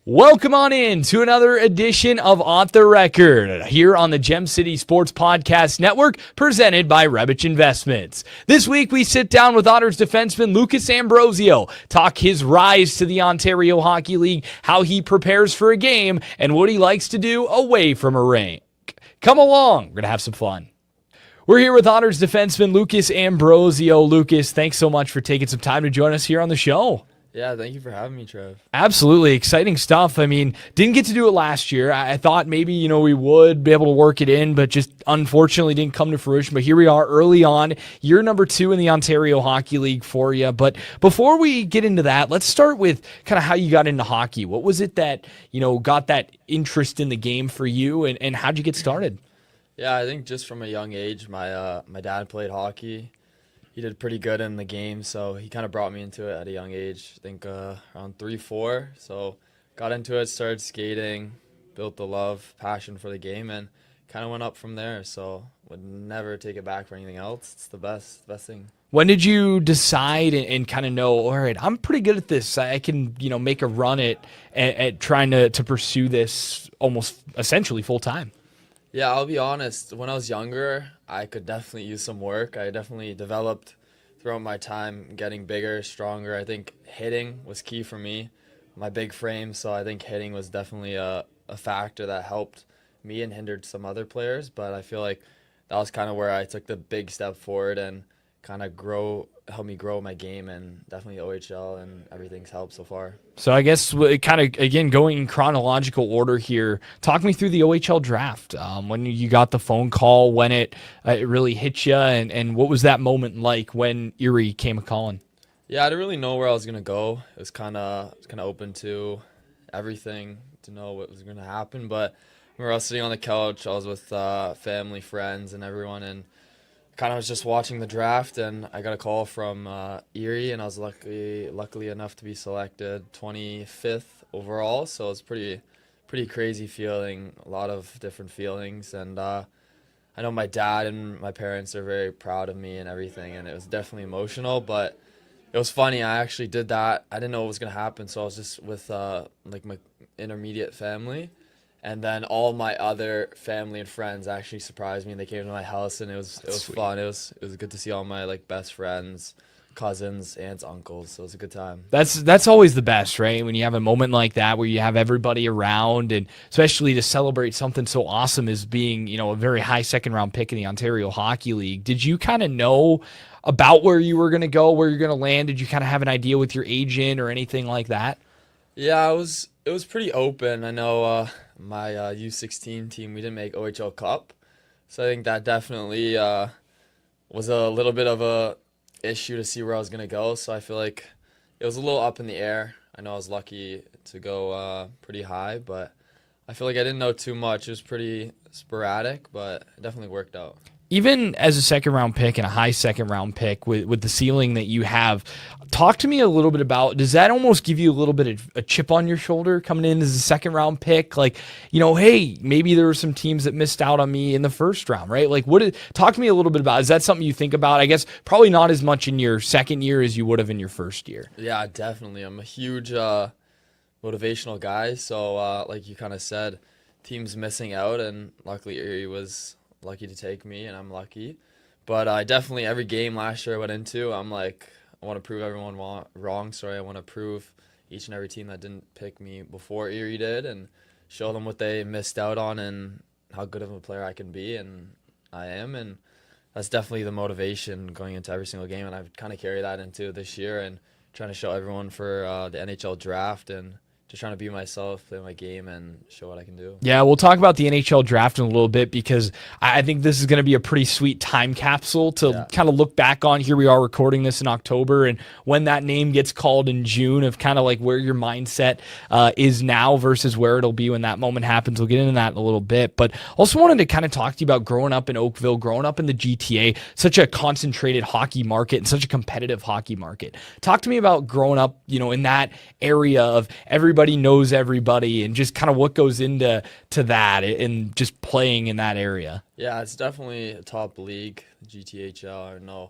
Welcome on in to another edition of Off the Record here on the Gem City Sports Podcast Network, presented by Rebich Investments. This week we sit down with Otters defenseman Lucas Ambrosio, talk his rise to the Ontario Hockey League, how he prepares for a game, and what he likes to do away from a rink. Come along, we're going to have some fun. We're here with Otters defenseman Lucas Ambrosio. Lucas, thanks so much for taking some time to join us here on the show. Yeah, thank you for having me, Trev. Absolutely. Exciting stuff. I mean, didn't get to do it last year. I thought maybe, we would be able to work it in, but just unfortunately didn't come to fruition. But here we are early on, year number 2 in the Ontario Hockey League for you. But before we get into that, let's start with kind of how you got into hockey. What was it that, got that interest in the game for you, and how'd you get started? Yeah, I think just from a young age, my dad played hockey. He did pretty good in the game, so he kind of brought me into it at a young age. I think around 3-4. So got into it, started skating, built the love, passion for the game, and kind of went up from there. So would never take it back for anything else. It's the best thing. When did you decide and kind of know, all right, I'm pretty good at this. I can, make a run at trying to pursue this almost essentially full time? Yeah, I'll be honest. When I was younger, I could definitely use some work. I definitely developed throughout my time getting bigger, stronger. I think hitting was key for me, my big frame. So I think hitting was definitely a factor that helped me and hindered some other players. But I feel like that was kind of where I took the big step forward and kind of helped me grow my game, and definitely OHL and everything's helped so far. So I guess kind of, again, going in chronological order here, talk me through the OHL draft. When you got the phone call, when it really hit you, and what was that moment like when Erie came a-calling? Yeah, I didn't really know where I was going to go. It was kind of open to everything to know what was going to happen. But when I was sitting on the couch, I was with family, friends, and everyone, and kind of was just watching the draft, and I got a call from Erie, and I was luckily enough to be selected 25th overall. So it's pretty crazy feeling, a lot of different feelings, and I know my dad and my parents are very proud of me and everything, and it was definitely emotional. But it was funny. I actually did that. I didn't know what was gonna happen, so I was just with my intermediate family. And then all my other family and friends actually surprised me, and they came to my house, and it was Sweet. fun. It was good to see all my best friends, cousins, aunts, uncles. So it was a good time. That's always the best, right? When you have a moment like that where you have everybody around, and especially to celebrate something so awesome as being, a very high second-round pick in the Ontario Hockey League. Did you kind of know about where you were going to go, where you're going to land? Did you kind of have an idea with your agent or anything like that? Yeah, it was pretty open. I know my U16 team, we didn't make OHL Cup, so I think that definitely was a little bit of a issue to see where I was gonna go. So I feel like it was a little up in the air. I know I was lucky to go pretty high, but I feel like I didn't know too much. It was pretty sporadic, but it definitely worked out. Even as a second-round pick and a high second-round pick with the ceiling that you have, talk to me a little bit about, does that almost give you a little bit of a chip on your shoulder coming in as a second-round pick? Like, hey, maybe there were some teams that missed out on me in the first round, right? Like, talk to me a little bit about, is that something you think about? I guess probably not as much in your second year as you would have in your first year. Yeah, definitely. I'm a huge motivational guy. So like you kind of said, teams missing out, and luckily Erie was lucky to take me, and I'm lucky. But I definitely, every game last year I went into, I'm like, I want to prove everyone wrong. Sorry, I want to prove each and every team that didn't pick me before Erie did, and show them what they missed out on and how good of a player I can be, and I am. And that's definitely the motivation going into every single game, and I've kind of carried that into this year, and trying to show everyone for the NHL draft, and just trying to be myself, play my game, and show what I can do. Yeah, we'll talk about the NHL draft in a little bit, because I think this is going to be a pretty sweet time capsule to kind of look back on. Here we are recording this in October, and when that name gets called in June, of kind of like where your mindset is now versus where it'll be when that moment happens. We'll get into that in a little bit, but also wanted to kind of talk to you about growing up in Oakville, growing up in the GTA, such a concentrated hockey market and such a competitive hockey market. Talk to me about growing up, in that area of everybody knows everybody, and just kind of what goes into that and just playing in that area. Yeah, it's definitely a top league, GTHL. I know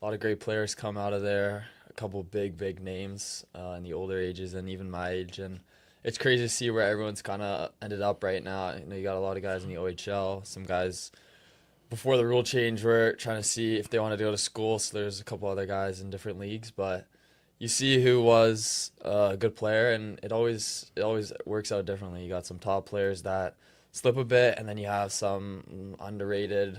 a lot of great players come out of there, a couple big names in the older ages and even my age. And it's crazy to see where everyone's kind of ended up right now. You know, you got a lot of guys in the OHL, some guys before the rule change were trying to see if they wanted to go to school. So there's a couple other guys in different leagues, but you see who was a good player, and it always works out differently. You got some top players that slip a bit, and then you have some underrated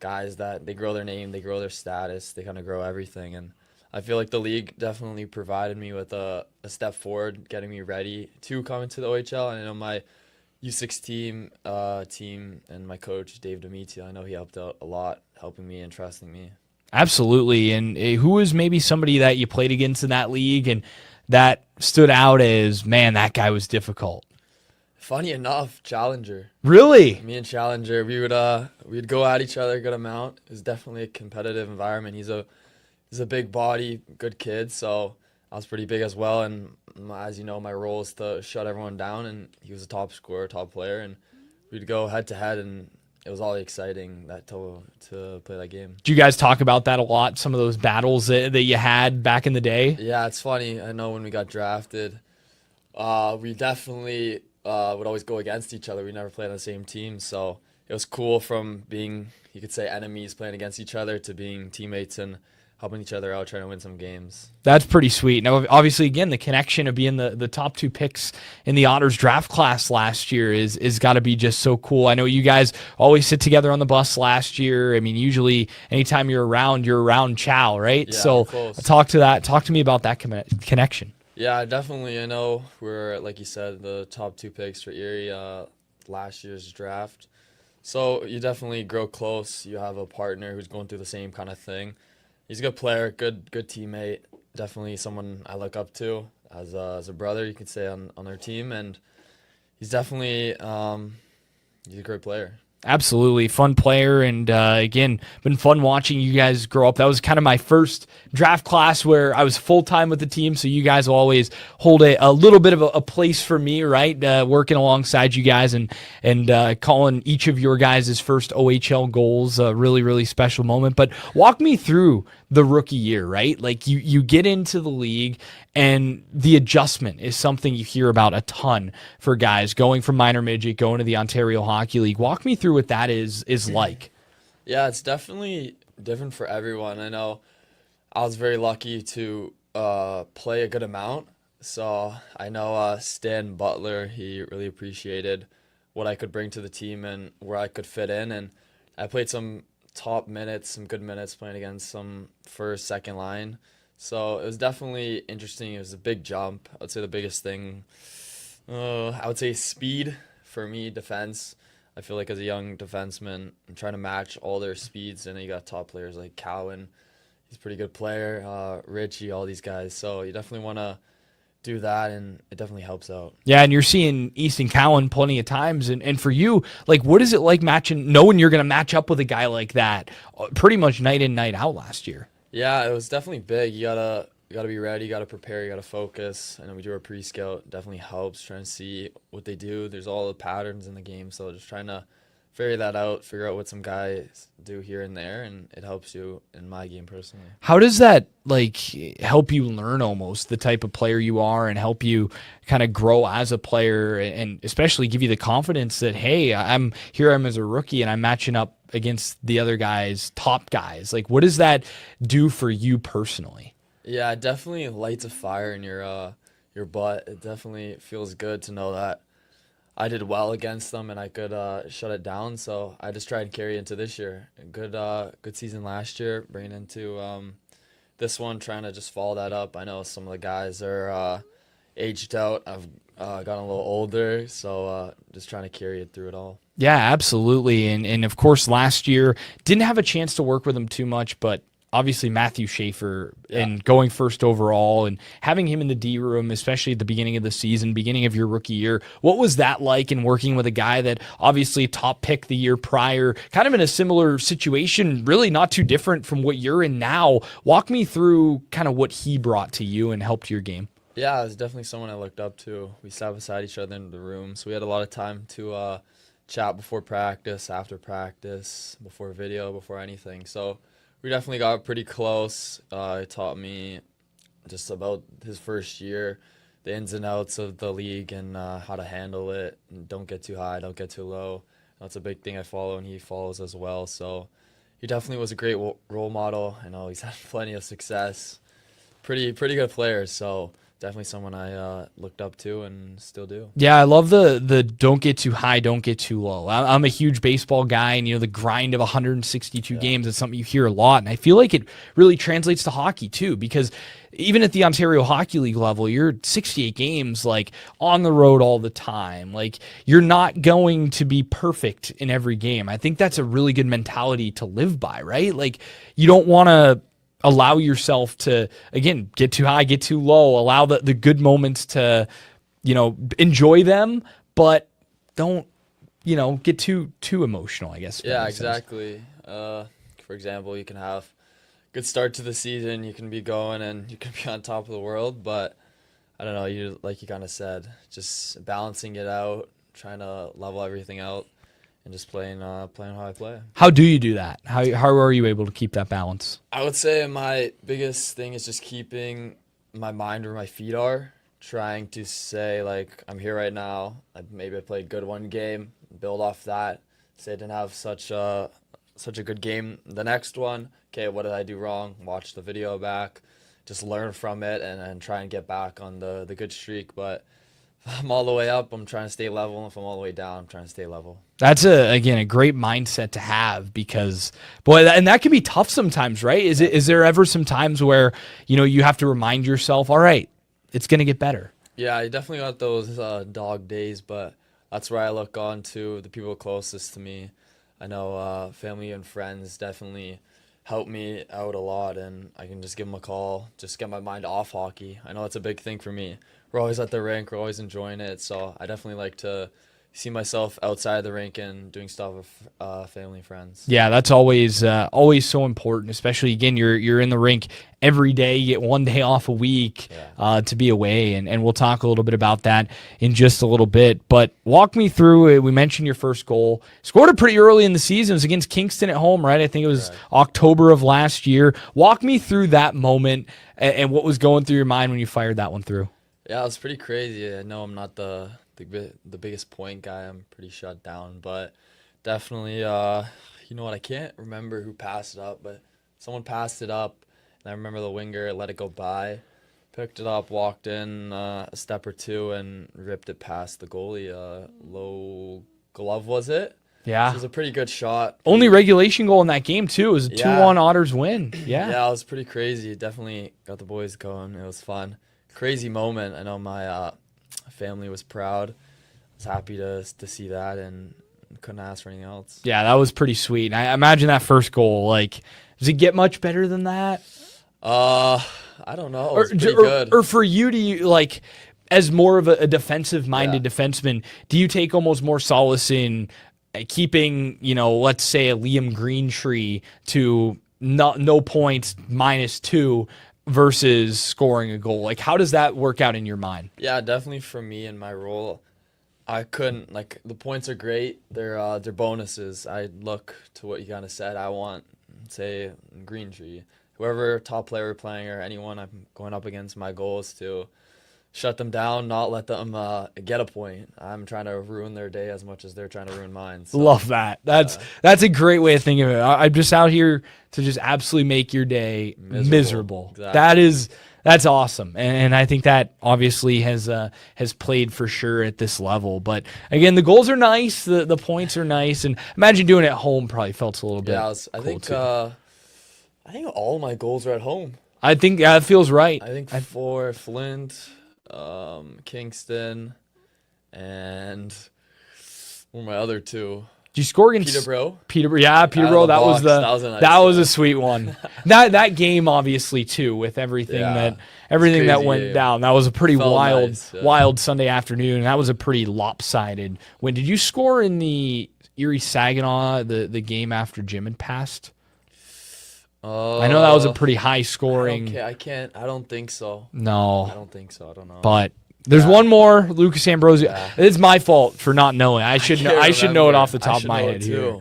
guys that they grow their name, they grow their status, they kind of grow everything. And I feel like the league definitely provided me with a step forward, getting me ready to come into the OHL. And I know my U6 team and my coach Dave Demetio, I know he helped out a lot, helping me and trusting me. Absolutely. And who was maybe somebody that you played against in that league and that stood out as, man, that guy was difficult? Funny enough, Challenger. Really? Me and Challenger, we'd go at each other a good amount. It was definitely a competitive environment. He's a big body, good kid, so I was pretty big as well. And as you know, my role is to shut everyone down, and he was a top scorer, top player, and we'd go head to head, and it was all exciting to play that game. Do you guys talk about that a lot, some of those battles that you had back in the day? Yeah, it's funny. I know when we got drafted, we definitely would always go against each other. We never played on the same team, so it was cool from being, you could say, enemies playing against each other to being teammates and helping each other out, trying to win some games. That's pretty sweet. Now, obviously, again, the connection of being the top two picks in the honors draft class last year is got to be just so cool. I know you guys always sit together on the bus last year. I mean, usually anytime you're around Chow, right? Yeah, so talk to me about that connection. Yeah, definitely. I know we're, like you said, the top two picks for Erie last year's draft. So you definitely grow close. You have a partner who's going through the same kind of thing. He's a good player, good teammate. Definitely someone I look up to as a brother, you could say, on our team. And he's definitely he's a great player. Absolutely. Fun player. And again, been fun watching you guys grow up. That was kind of my first draft class where I was full-time with the team. So you guys will always hold a little bit of a place for me, right? Working alongside you guys and calling each of your guys' first OHL goals a really, really special moment. But walk me through the rookie year, right? Like you get into the league and the adjustment is something you hear about a ton for guys going from minor midget, going to the Ontario Hockey League. Walk me through what that is like. Yeah, it's definitely different for everyone. I know I was very lucky to play a good amount. So I know Stan Butler, he really appreciated what I could bring to the team and where I could fit in. And I played some top minutes, some good minutes playing against some first, second line. So it was definitely interesting. It was a big jump. I would say the biggest thing, I would say speed for me, defense. I feel like as a young defenseman, I'm trying to match all their speeds. And then you got top players like Cowan. He's a pretty good player. Richie, all these guys. So you definitely want to do that, and it definitely helps out. Yeah, and you're seeing Easton Cowan plenty of times. And for you, like, what is it like knowing you're going to match up with a guy like that pretty much night in, night out last year? Yeah, it was definitely big. You gotta be ready. You gotta prepare. You gotta focus. I know we do our pre-scout. Definitely helps trying to see what they do. There's all the patterns in the game, so just trying to figure that out. Figure out what some guys do here and there, and it helps you in my game personally. How does that like help you learn almost the type of player you are and help you kind of grow as a player and especially give you the confidence that, hey, I'm as a rookie and I'm matching up against the other guys, top guys. Like, what does that do for you personally? Yeah, it definitely lights a fire in your butt. It definitely feels good to know that I did well against them and I could shut it down. So I just tried and carry into this year. A good season last year, bringing into this one, trying to just follow that up. I know some of the guys are aged out. I've gotten a little older, so just trying to carry it through it all. Yeah, absolutely. And of course, last year, didn't have a chance to work with him too much, but obviously Matthew Schaefer and going first overall and having him in the D room, especially at the beginning of the season, beginning of your rookie year. What was that like in working with a guy that obviously top pick the year prior, kind of in a similar situation, really not too different from what you're in now? Walk me through kind of what he brought to you and helped your game. Yeah, it was definitely someone I looked up to. We sat beside each other in the room, so we had a lot of time to chat before practice, after practice, before video, before anything. So we definitely got pretty close. He taught me just about his first year, the ins and outs of the league and how to handle it. And don't get too high, don't get too low. That's a big thing I follow, and he follows as well. So he definitely was a great role model. I know he's had plenty of success. Pretty good player. So definitely someone I looked up to and still do. Yeah, I love the don't get too high, don't get too low. I'm a huge baseball guy, and the grind of 162 games is something you hear a lot, and I feel like it really translates to hockey too, because even at the Ontario Hockey League level, you're 68 games like on the road all the time. Like you're not going to be perfect in every game. I think that's a really good mentality to live by, right? Like you don't want to allow yourself to, again, get too high, get too low, allow the good moments to, enjoy them, but don't, get too emotional, I guess. Yeah, exactly. For example, you can have good start to the season, you can be going and you can be on top of the world, but I don't know, you kind of said, just balancing it out, trying to level everything out, and just playing how I play. How do you do that? How are you able to keep that balance? I would say my biggest thing is just keeping my mind where my feet are, trying to say, like, I'm here right now, maybe I played good one game, build off that, say I didn't have such a good game the next one. Okay, what did I do wrong? Watch the video back, just learn from it, and try and get back on the good streak. But if I'm all the way up, I'm trying to stay level. And if I'm all the way down, I'm trying to stay level. That's a great mindset to have, because boy, and that can be tough sometimes, right? Is there ever some times where you have to remind yourself, all right, it's gonna get better? Yeah, I definitely got those dog days, but that's where I look on to the people closest to me. I know family and friends definitely help me out a lot, and I can just give them a call, just get my mind off hockey. I know it's a big thing for me. We're always at the rink, we're always enjoying it, so I definitely like to see myself outside the rink and doing stuff with family and friends. Yeah, that's always so important, especially, again, you're in the rink every day. You get one day off a week to be away, and we'll talk a little bit about that in just a little bit. But walk me through it. We mentioned your first goal. Scored it pretty early in the season. It was against Kingston at home, right? I think it was October of last year. Walk me through that moment and what was going through your mind when you fired that one through. Yeah, it was pretty crazy. I know I'm not the biggest point guy. I'm pretty shut down, but definitely, you know what? I can't remember who passed it up, but someone passed it up, and I remember the winger let it go by, picked it up, walked in a step or two, and ripped it past the goalie. Low glove, was it? Yeah. So it was a pretty good shot. Only regulation goal in that game, too. It was a 2-1 Otters win. Yeah. Yeah, it was pretty crazy. It definitely got the boys going. It was fun. Crazy moment. I know my family was proud. I was happy to see that, and couldn't ask for anything else. Yeah, that was pretty sweet. And I imagine that first goal, like, does it get much better than that? I don't know. It was pretty good. Or for you, do you, like, as more of a defensive-minded defenseman, do you take almost more solace in keeping, let's say a Liam Greentree to no points, -2, versus scoring a goal? Like, how does that work out in your mind? Yeah, definitely for me in my role, I couldn't, like, the points are great. They're bonuses. I look to what you kind of said. I want, say, Greentree, whoever top player we're playing or anyone I'm going up against, my goal is to shut them down, not let them get a point. I'm trying to ruin their day as much as they're trying to ruin mine. So, love that. That's a great way of thinking of it. I'm just out here to just absolutely make your day miserable. Exactly. That's awesome, and I think that obviously has played for sure at this level. But again, the goals are nice, the points are nice, and imagine doing it at home probably felt a little bit. Yeah, I think all my goals are at home. I think that feels right. I think for Flint, Kingston, and what were my other two? Did you score against Peterborough? Peterborough. That was a sweet one. that game, obviously, too, with everything that went game down. That was a pretty wild Sunday afternoon. That was a pretty lopsided win. Did you score in the Erie Saginaw, the game after Jim had passed? I know that was a pretty high scoring. I don't think so. No. I don't think so. I don't know. But there's one more, Lucas Ambrosio. Yeah. It's my fault for not knowing. I should know it off the top of my head here.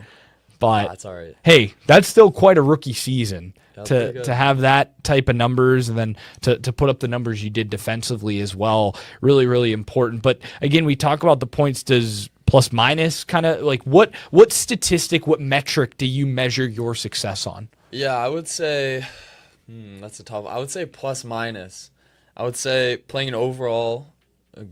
But that's all right. hey, that's still quite a rookie season That's pretty good. to have that type of numbers, and then to put up the numbers you did defensively as well. Really, really important. But again, we talk about the points. Does plus minus kind of like what statistic, what metric do you measure your success on? Yeah, I would say that's a tough. I would say plus minus. I would say playing an overall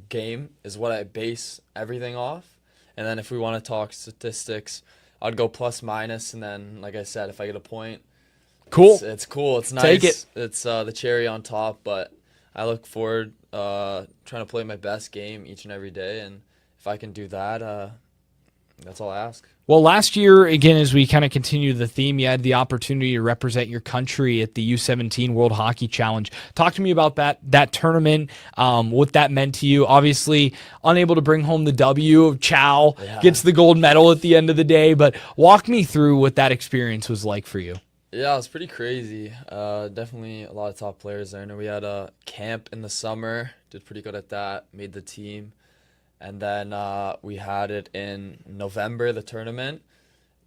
game is what I base everything off. And then if we want to talk statistics, I'd go plus minus, and then like I said, if I get a point, Cool. it's cool. It's nice. Take it. It's the cherry on top, but I look forward trying to play my best game each and every day, and if I can do that, that's all I ask. Well, last year, again, as we kind of continue the theme, you had the opportunity to represent your country at the U17 World Hockey Challenge. Talk to me about that tournament, what that meant to you. Obviously, unable to bring home the W. Chow gets the gold medal at the end of the day, but walk me through what that experience was like for you. Yeah, it was pretty crazy. Definitely a lot of top players there. I know we had a camp in the summer, did pretty good at that, made the team. And then we had it in November, the tournament.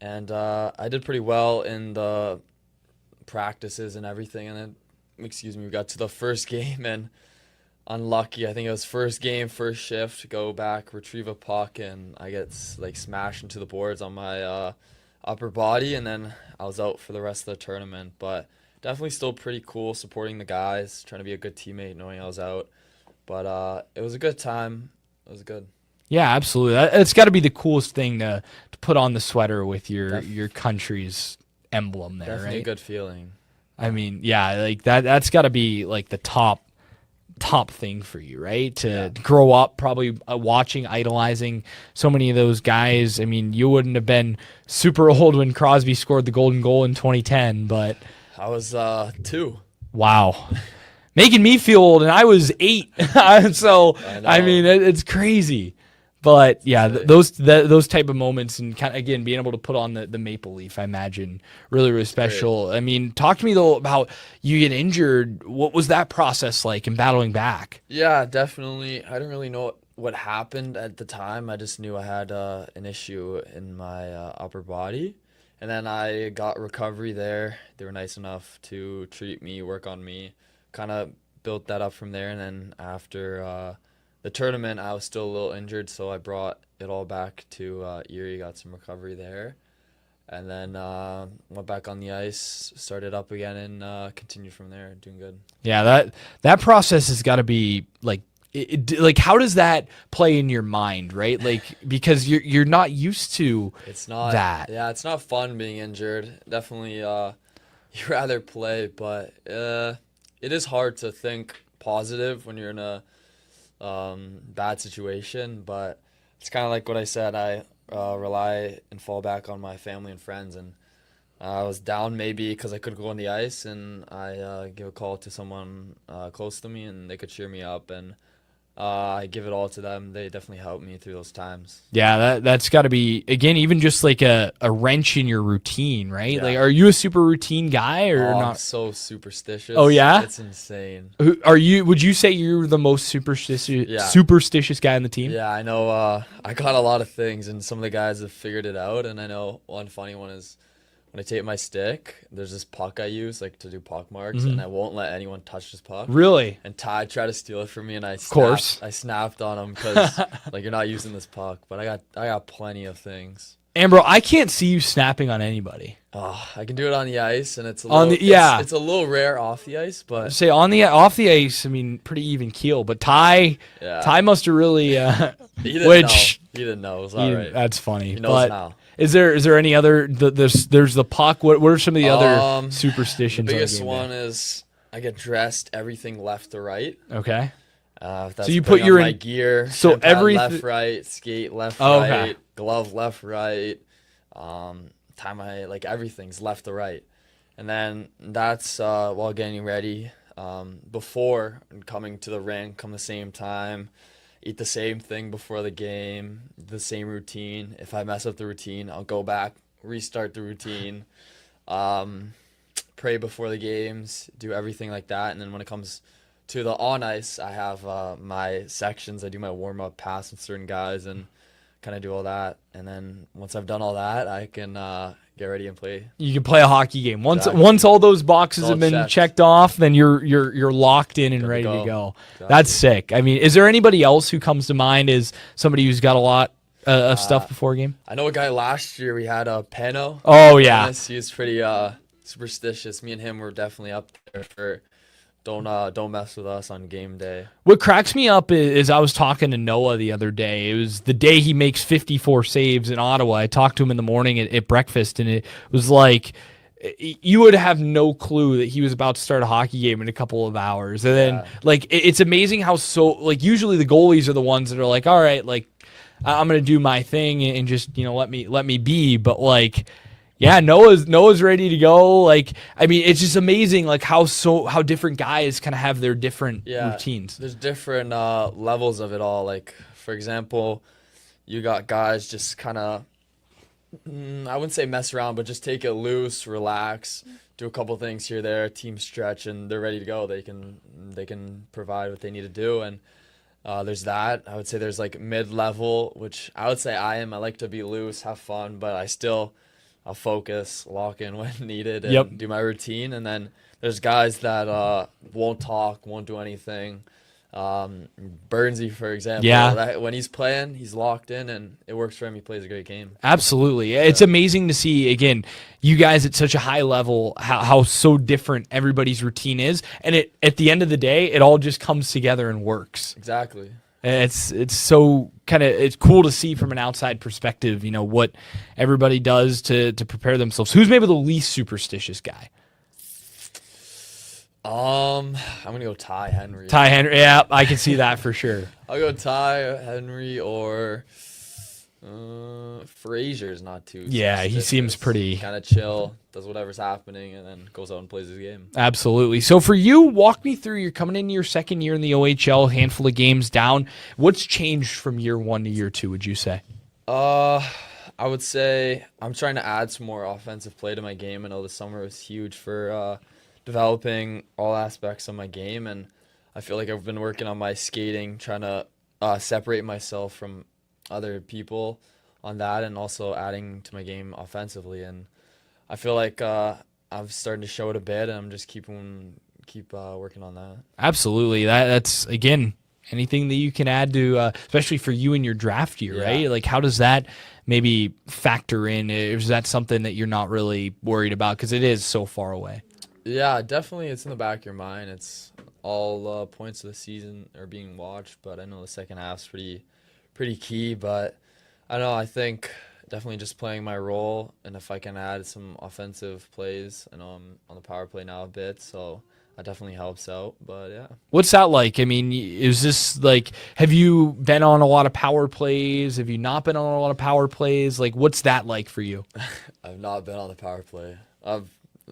And I did pretty well in the practices and everything. And then, we got to the first game and unlucky. I think it was first game, first shift, go back, retrieve a puck, and I get smashed into the boards on my upper body. And then I was out for the rest of the tournament. But definitely still pretty cool supporting the guys, trying to be a good teammate knowing I was out. But it was a good time. It was good. Yeah, absolutely. It's got to be the coolest thing to put on the sweater with your country's emblem there, Definitely right? a good feeling. I mean, yeah, like that's got to be like the top thing for you, right? To grow up probably watching, idolizing so many of those guys. I mean, you wouldn't have been super old when Crosby scored the golden goal in 2010, but I was 2. Wow. Making me feel old, and I was 8. So I mean, it's crazy. But yeah, those type of moments, and kind of again being able to put on the maple leaf, I imagine really, really special. Great. I mean, talk to me though about you get injured. What was that process like in battling back? Yeah, definitely. I didn't really know what happened at the time. I just knew I had an issue in my upper body, and then I got recovery there. They were nice enough to treat me, work on me, kind of built that up from there. And then after the tournament, I was still a little injured, so I brought it all back to Erie, got some recovery there, and then went back on the ice, started up again, and continued from there, doing good. Yeah, that process has got to be like, like how does that play in your mind, right? Like because you're not used to that. Yeah, it's not fun being injured. Definitely, you rather play, but it is hard to think positive when you're in a bad situation, but it's kind of like what I said. I rely and fall back on my family and friends, and I was down maybe because I couldn't go on the ice, and I give a call to someone close to me, and they could cheer me up, and I give it all to them. They definitely helped me through those times. Yeah, that's got to be, again, even just like a wrench in your routine, right? Yeah. Like, are you a super routine guy or not? I'm so superstitious. Oh, yeah? It's insane. Would you say you're the most superstitious guy on the team? Yeah, I know. I got a lot of things, and some of the guys have figured it out, and I know one funny one is when I tape my stick, there's this puck I use to do puck marks, and I won't let anyone touch this puck. Really? And Ty tried to steal it from me, and I snapped on him because you're not using this puck. But I got plenty of things. Ambro, I can't see you snapping on anybody. Oh, I can do it on the ice, and it's a it's a little rare off the ice, but say off the ice, I mean, pretty even keel. But Ty must have really he didn't know. It was all right. That's funny. He knows now. Is there any other? There's the puck. What are some of the other superstitions? The biggest one is I get dressed everything left to right. Okay. So you put your my gear. So left, right, skate left, right, glove left, right. Tie my everything's left to right, and then that's while getting ready. Before and coming to the rink, come the same time. Eat the same thing before the game, the same routine. If I mess up the routine, I'll go back, restart the routine, pray before the games, do everything like that. And then when it comes to the on ice, I have my sections. I do my warm up pass with certain guys and kind of do all that, and then once I've done all that, I can get ready and play. You can play a hockey game. Exactly. Once all those boxes It's all have been checked. checked off, then you're locked in and Good to ready to go. go. Exactly. That's sick. I mean, is there anybody else who comes to mind as somebody who's got a lot of stuff before a game? I know a guy last year. We had a Pano. Oh yeah, He was pretty superstitious. Me and him were definitely up there for don't mess with us on game day. what cracks me up is I was talking to Noah the other day. It was the day he makes 54 saves in Ottawa. I talked to him in the morning at breakfast, and it was like you would have no clue that he was about to start a hockey game in a couple of hours. And then like it's amazing how like usually the goalies are the ones that are like, all right, like I'm gonna do my thing and just let me be. But like, yeah, Noah's ready to go. Like, I mean, it's just amazing like how different guys kind of have their different routines. There's different levels of it all. Like for example, you got guys just kind of I wouldn't say mess around, but just take it loose, relax, do a couple things here, there, team stretch, and they're ready to go. They can provide what they need to do, and there's that. I would say there's like mid-level, which I would say I am. I like to be loose, have fun, but I'll focus, lock in when needed, and do my routine. And then there's guys that won't talk, won't do anything. Burnsy, for example, when he's playing, he's locked in, and it works for him. He plays a great game. Absolutely. It's amazing to see, again, you guys at such a high level, how so different everybody's routine is. And at the end of the day, it all just comes together and works. Exactly. And it's so it's cool to see from an outside perspective, what everybody does to prepare themselves. Who's maybe the least superstitious guy? I'm gonna go Ty Henry. Ty Henry, yeah, I can see that for sure. I'll go Ty Henry or Frazier's not too. Yeah, he seems pretty kind of chill, does whatever's happening, and then goes out and plays his game. Absolutely. So for you, walk me through. You're coming into your second year in the OHL, handful of games down. What's changed from year 1 to year 2? Would you say? I would say I'm trying to add some more offensive play to my game. I know the summer was huge for developing all aspects of my game, and I feel like I've been working on my skating, trying to separate myself from other people on that, and also adding to my game offensively. And I feel like I'm starting to show it a bit, and I'm just keep working on that. Absolutely. That's again anything that you can add to, especially for you in your draft year, right? Like, how does that maybe factor in? Is that something that you're not really worried about because it is so far away? Yeah, definitely. It's in the back of your mind. It's all points of the season are being watched, but I know the second half's pretty key. But I don't know. I think definitely just playing my role, and if I can add some offensive plays, I know I'm on the power play now a bit, so that definitely helps out. But yeah. What's that like? I mean, is this like, have you been on a lot of power plays? Have you not been on a lot of power plays? Like, what's that like for you? I've not been on the power play.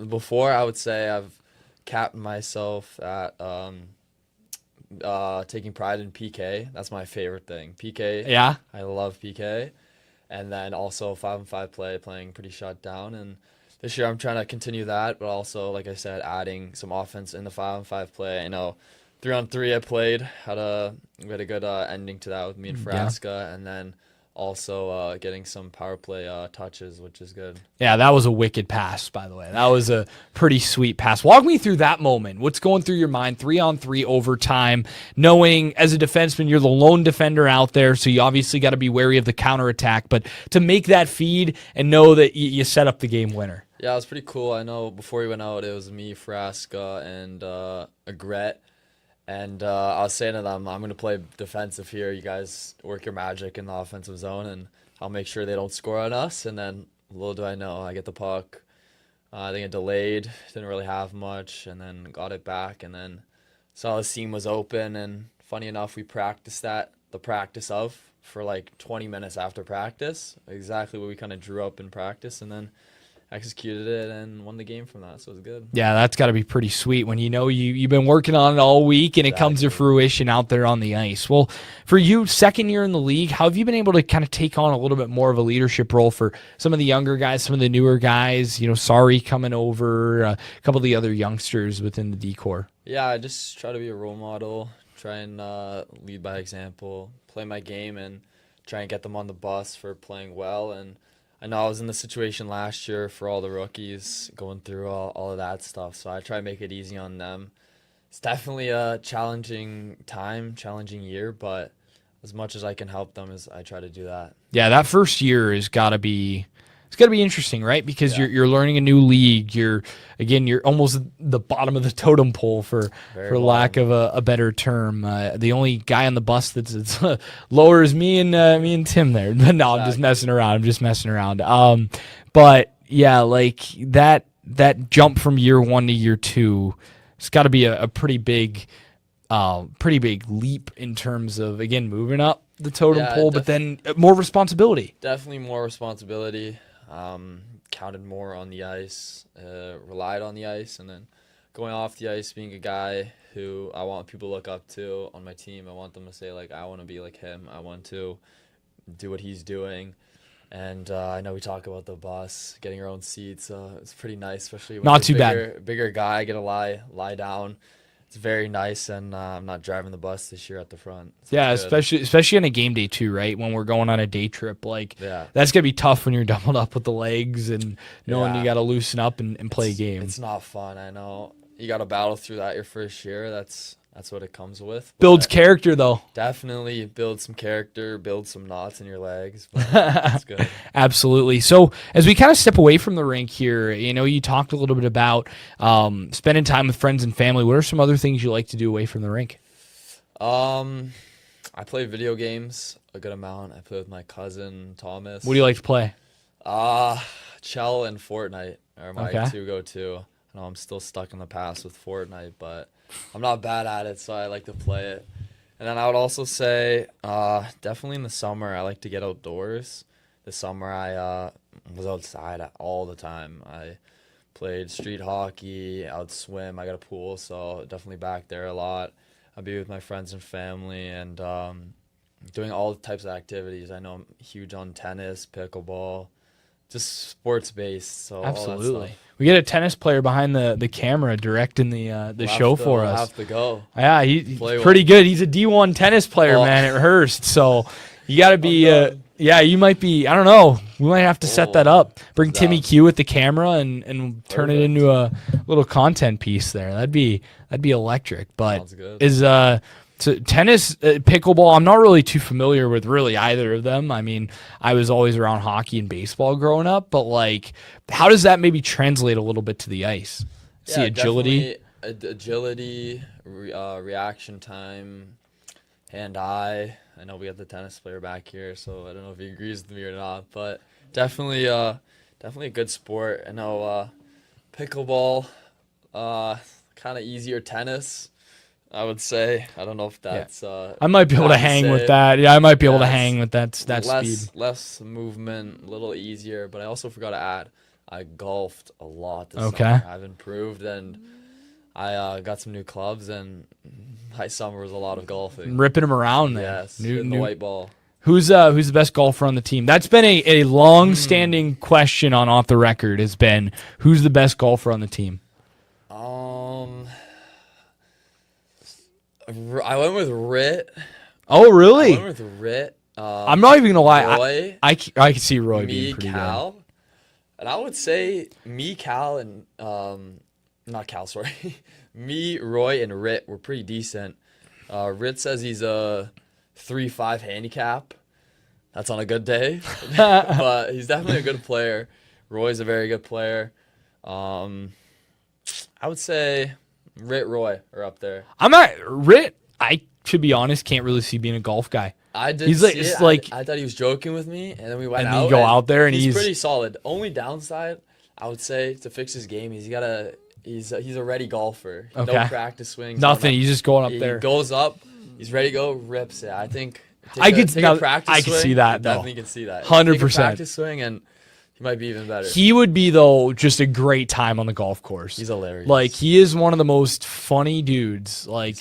Before, I would say I've capped myself at taking pride in PK. That's my favorite thing. PK. Yeah. I love PK. And then also 5-on-5 play, playing pretty shut down. And this year I'm trying to continue that, but also, like I said, adding some offense in the 5-on-5 play. I know 3-on-3 I played. We had a good ending to that with me and Frasca. And then also getting some power play touches, which is good. Yeah, that was a wicked pass, by the way. That was a pretty sweet pass. Walk me through that moment. What's going through your mind? 3-on-3 overtime, knowing as a defenseman you're the lone defender out there, so you obviously got to be wary of the counterattack. But to make that feed and know that you set up the game winner. Yeah, it was pretty cool. I know before we went out, it was me, Frasca, and Agret. And I was saying to them, I'm going to play defensive here. You guys work your magic in the offensive zone, and I'll make sure they don't score on us. And then little do I know, I get the puck. I think it delayed. Didn't really have much, and then got it back. And then saw the seam was open. And funny enough, we practiced the practice for like 20 minutes after practice. Exactly what we kind of drew up in practice. And then executed it and won the game from that, so it was good. Yeah, that's got to be pretty sweet when you know you've been working on it all week and it comes to fruition out there on the ice. Well, for you, second year in the league, how have you been able to kind of take on a little bit more of a leadership role for some of the younger guys, some of the newer guys, Sari coming over, a couple of the other youngsters within the D-Corps? Yeah, I just try to be a role model, try and lead by example, play my game, and try and get them on the bus for playing well. And I know I was in the situation last year for all the rookies going through all of that stuff, so I try to make it easy on them. It's definitely a challenging time, challenging year, but as much as I can help them, I try to do that. Yeah, that first year has got to be interesting, right? Because you're learning a new league. You're almost the bottom of the totem pole for lack of a better term. The only guy on the bus that's lower is me and Tim there. But no, I'm just messing around. But yeah, like that jump from year 1 to year 2, it's got to be a pretty big leap in terms of, again, moving up the totem pole, but then more responsibility. Definitely more responsibility. Counted more on the ice, relied on the ice, and then going off the ice, being a guy who I want people to look up to on my team. I want them to say, like, I want to be like him. I want to do what he's doing. And I know we talk about the bus, getting our own seats. It's pretty nice, especially when bigger guy. I get to lie down. It's very nice, and I'm not driving the bus this year at the front. So yeah, especially on a game day too, right? When we're going on a day trip, like that's gonna be tough when you're doubled up with the legs and knowing you got to loosen up and play a game. It's not fun. I know you got to battle through that your first year. That's what it comes with. Builds character, though. Definitely build some character, build some knots in your legs. But that's good. Absolutely. So as we kind of step away from the rink here, you talked a little bit about spending time with friends and family. What are some other things you like to do away from the rink? I play video games a good amount. I play with my cousin, Thomas. What do you like to play? Chell and Fortnite are my two go-to. I know I'm still stuck in the past with Fortnite, but I'm not bad at it, so I like to play it. And then I would also say definitely in the summer, I like to get outdoors. This summer, I was outside all the time. I played street hockey, I would swim. I got a pool, so definitely back there a lot. I'd be with my friends and family and doing all types of activities. I know I'm huge on tennis, pickleball, just sports-based. So absolutely. All that stuff. We get a tennis player behind the camera directing the show for us. Have to go. Yeah, he's pretty good. He's a D1 tennis player, man, at Hearst. So you got to be, you might be, I don't know. We might have to set that up. Bring Timmy Q with the camera and turn it into a little content piece there. That'd be electric. But sounds good. So tennis, pickleball, I'm not really too familiar with really either of them. I mean, I was always around hockey and baseball growing up, but like, how does that maybe translate a little bit to the ice? See agility? Agility, reaction time, hand-eye. I know we got the tennis player back here, so I don't know if he agrees with me or not, but definitely a good sport. I know pickleball, kind of easier tennis, I would say. I don't know if that's. I might be able to hang with that. Yeah, I might be able to hang with that speed. Less movement, a little easier. But I also forgot to add, I golfed a lot this summer. I've improved, and I got some new clubs, and my summer was a lot of golfing. Ripping them around there. Yes, the white ball. Who's the best golfer on the team? That's been a long-standing question on Off the Record. Has been who's the best golfer on the team? I went with Rit. Oh, really? I went with Rit. I'm not even gonna lie. Roy, I can see Roy being pretty Cal, good. And I would say me, Cal, and not Cal, sorry. Me, Roy, and Rit were pretty decent. Rit says he's a 3.5 handicap. That's on a good day, but he's definitely a good player. Roy's a very good player. I would say Rit, Roy are up there. I'm not Rit. I should be honest, can't really see being a golf guy. I did. I thought he was joking with me, and then we went out. And you go out there, and he's pretty solid. Only downside, I would say, to fix his game, he's a ready golfer. Okay. No practice swings. Nothing. He's just going up there. He goes up. He's ready to go. Rips it. I think. I could see that. Definitely can see that. 100%. Practice swing, and he might be even better. He would be, though, just a great time on the golf course. He's hilarious. Like, he is one of the most funny dudes. Like,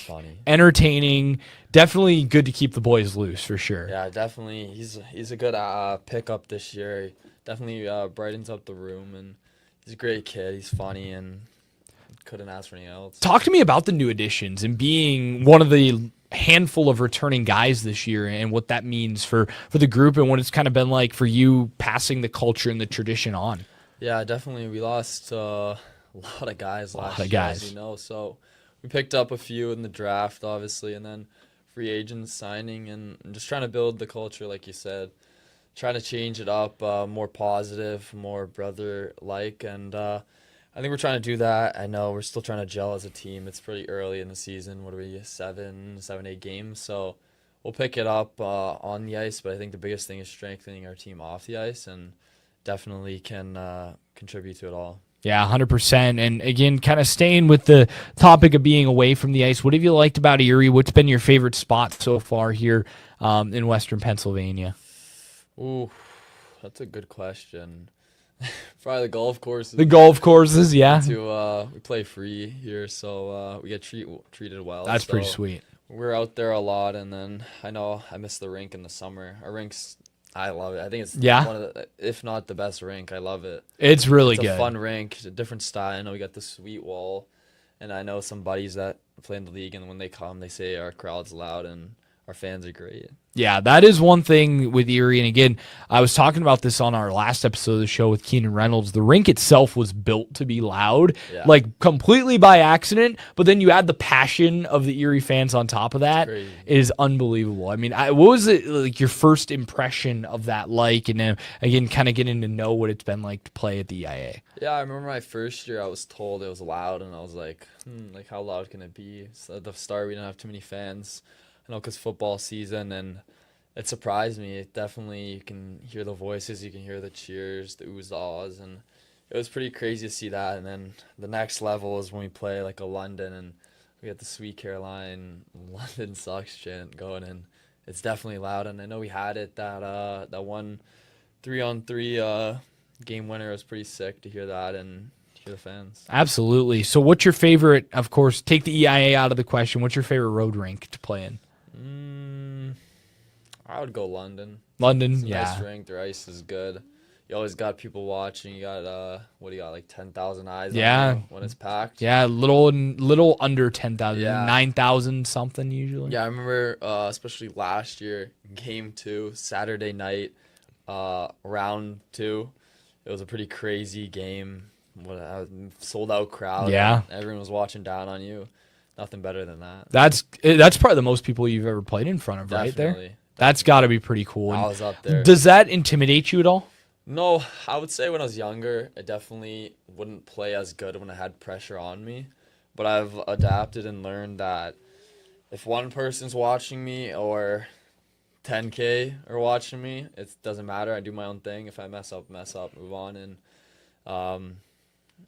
entertaining. Definitely good to keep the boys loose, for sure. Yeah, definitely. He's a good pickup this year. He definitely brightens up the room, and he's a great kid. He's funny, and couldn't ask for anything else. Talk to me about the new additions and being one of the handful of returning guys this year and what that means for the group and what it's kind of been like for you passing the culture and the tradition on. Yeah, definitely. We lost a lot of guys last year, guys. as you know. So we picked up a few in the draft, obviously, and then free agents signing and just trying to build the culture, like you said, trying to change it up, more positive, more brother-like, and I think we're trying to do that. I know we're still trying to gel as a team. It's pretty early in the season. What are we, 8 games? So we'll pick it up on the ice, but I think the biggest thing is strengthening our team off the ice and definitely can contribute to it all. Yeah, 100%. And again, kind of staying with the topic of being away from the ice, what have you liked about Erie? What's been your favorite spot so far here in Western Pennsylvania? Ooh, that's a good question. Probably the golf courses. The golf courses, yeah. We play free here, so we get treated well. That's pretty sweet. We're out there a lot, and then I know I miss the rink in the summer. Our rink's, I love it. I think it's one of the, if not the best rink. I love it. It's really good. It's a fun rink, a different style. I know we got the sweet wall, and I know some buddies that play in the league, and when they come, they say our crowd's loud and our fans are great. Yeah, that is one thing with Erie. And again, I was talking about this on our last episode of the show with Keenan Reynolds. The rink itself was built to be loud, like completely by accident. But then you add the passion of the Erie fans on top of that. It is unbelievable. I mean, what was it like your first impression of that like? And then again, kind of getting to know what it's been like to play at the EIA. Yeah, I remember my first year I was told it was loud, and I was like, like how loud can it be? So at the start, we didn't have too many fans. I know because football season, and it surprised me. It definitely, you can hear the voices, you can hear the cheers, the oohs, ahs, and it was pretty crazy to see that. And then the next level is when we play like a London, and we get the Sweet Caroline London sucks chant going, and it's definitely loud. And I know we had it that one 3-on-3 game winner. It was pretty sick to hear that and hear the fans. Absolutely. So what's your favorite, of course, take the EIA out of the question, what's your favorite road rink to play in? I would go London. London, it's a yeah. Nice rink. Their ice is good. You always got people watching. You got what do you got, like 10,000 eyes on you when it's packed? Yeah, little under 10,000, 9,000 something usually. Yeah, I remember especially last year, game 2, Saturday night, round 2. It was a pretty crazy game. Sold out crowd. Yeah. Everyone was watching down on you. Nothing better than that. That's probably the most people you've ever played in front of, Definitely. right there? That's got to be pretty cool. I was up there. Does that intimidate you at all? No, I would say when I was younger, I definitely wouldn't play as good when I had pressure on me. But I've adapted and learned that if one person's watching me or 10K are watching me, it doesn't matter. I do my own thing. If I mess up, move on. And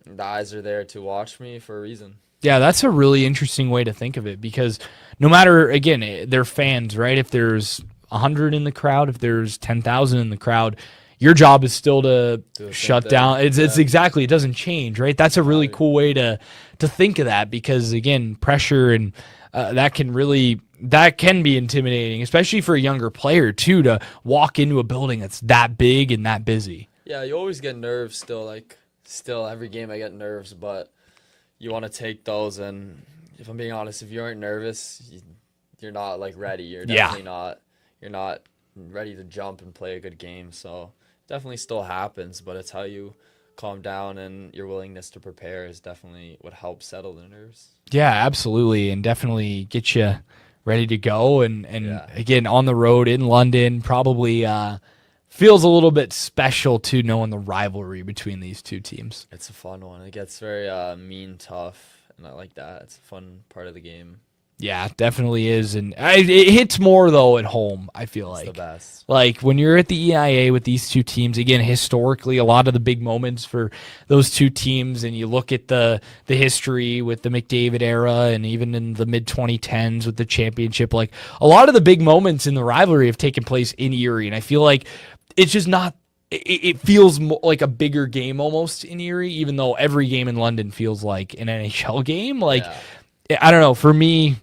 the eyes are there to watch me for a reason. Yeah, that's a really interesting way to think of it because no matter, again, they're fans, right? If there's 100 in the crowd, if there's 10,000 in the crowd, your job is still to shut down. It's exactly, it doesn't change, right? That's a really cool way to think of that because, again, pressure and that can be intimidating, especially for a younger player, too, to walk into a building that's that big and that busy. Yeah, you always get nerves still, every game I get nerves, but you want to take those, and if I'm being honest, if you aren't nervous, you're not like ready. You're definitely not. You're not ready to jump and play a good game. So definitely still happens, but it's how you calm down and your willingness to prepare is definitely what helps settle the nerves. Yeah, absolutely, and definitely get you ready to go. And again, on the road in London, probably feels a little bit special to knowing the rivalry between these two teams. It's a fun one. It gets very mean, tough, and I like that. It's a fun part of the game. Yeah, definitely is, and it hits more though at home. I feel it's the best. Like when you're at the EIA with these two teams. Again, historically, a lot of the big moments for those two teams, and you look at the history with the McDavid era, and even in the mid 2010s with the championship. Like a lot of the big moments in the rivalry have taken place in Erie, and I feel like it's just not. It feels like a bigger game almost in Erie, even though every game in London feels like an NHL game. Like I don't know. For me,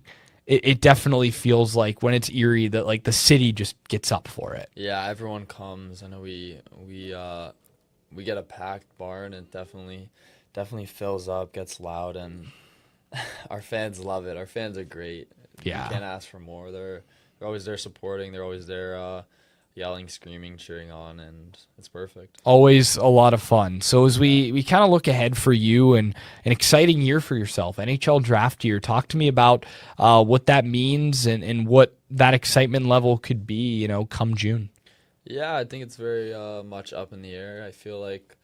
it definitely feels like when it's Erie that like the city just gets up for it. Yeah, everyone comes. I know we get a packed barn, and it definitely fills up, gets loud, and our fans love it. Our fans are great. Yeah. You can't ask for more. They're always there supporting. They're always there yelling, screaming, cheering on, and it's perfect. Always a lot of fun. So as we kind of look ahead for you and an exciting year for yourself, NHL draft year, talk to me about what that means and what that excitement level could be, come June. Yeah, I think it's very much up in the air. I feel like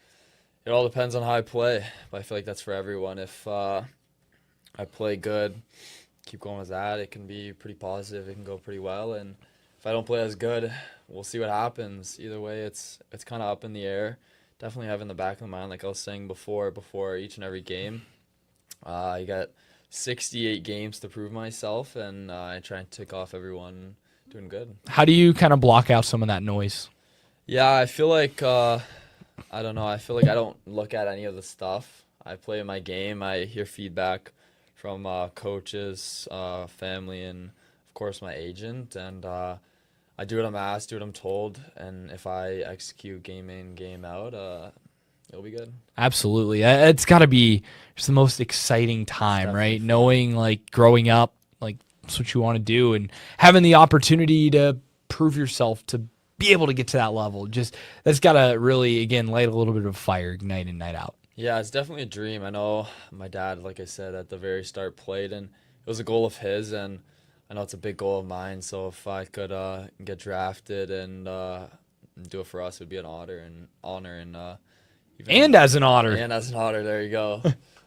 it all depends on how I play, but I feel like that's for everyone. If I play good, keep going with that, it can be pretty positive. It can go pretty well, and if I don't play as good, we'll see what happens. Either way, it's kind of up in the air. Definitely have in the back of the mind, like I was saying before each and every game. I got 68 games to prove myself, and I try and tick off everyone doing good. How do you kind of block out some of that noise? Yeah, I feel like I don't know. I feel like I don't look at any of the stuff. I play my game. I hear feedback from coaches, family, and of course my agent, and I do what I'm asked, do what I'm told, and if I execute game in, game out, it'll be good. Absolutely. It's got to be just the most exciting time, right? Fun. Knowing, like, growing up, like, that's what you want to do, and having the opportunity to prove yourself, to be able to get to that level. Just, that's got to really, again, light a little bit of fire night in, night out. Yeah, it's definitely a dream. I know my dad, like I said, at the very start played, and it was a goal of his, and I know it's a big goal of mine, so if I could get drafted and do it for us, it would be an honor and As an honor. And as an honor, there you go.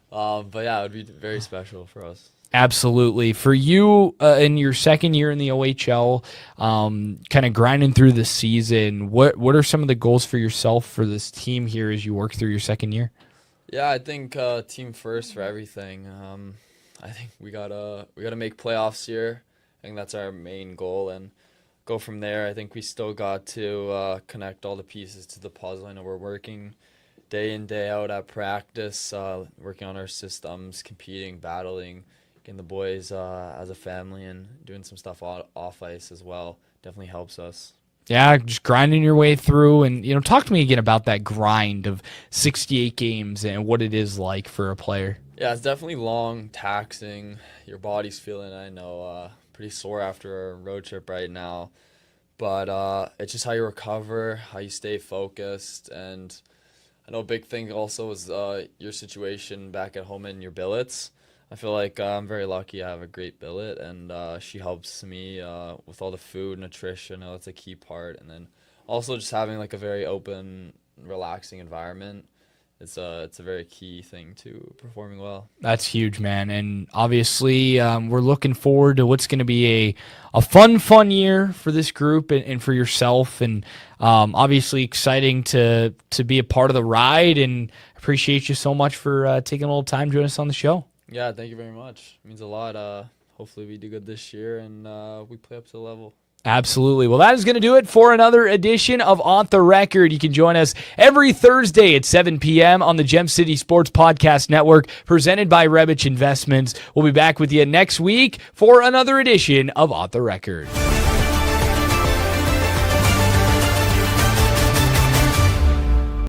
But yeah, it would be very special for us. Absolutely. For you, in your second year in the OHL, kind of grinding through the season, what are some of the goals for yourself for this team here as you work through your second year? Yeah, I think team first for everything. I think we gotta make playoffs here. I think that's our main goal, and go from there. I think we still got to connect all the pieces to the puzzle. I know we're working day in, day out at practice, working on our systems, competing, battling, getting the boys as a family, and doing some stuff off ice as well. Definitely helps us. Yeah, just grinding your way through, and talk to me again about that grind of 68 games and what it is like for a player. Yeah, it's definitely long, taxing. Your body's feeling, I know, pretty sore after a road trip right now. But it's just how you recover, how you stay focused. And I know a big thing also is your situation back at home in your billets. I feel like I'm very lucky I have a great billet, and she helps me with all the food, nutrition. I know that's a key part. And then also just having like a very open, relaxing environment. It's a very key thing to performing well. That's huge, man. And obviously, we're looking forward to what's going to be a fun year for this group and for yourself. And obviously exciting to be a part of the ride, and appreciate you so much for taking a little time to join us on the show. Yeah, thank you very much. It means a lot. Hopefully we do good this year, and we play up to the level. Absolutely. Well, that is going to do it for another edition of On the Record. You can join us every Thursday at 7 p.m. on the Gem City Sports Podcast Network, presented by Rebich Investments. We'll be back with you next week for another edition of On the Record.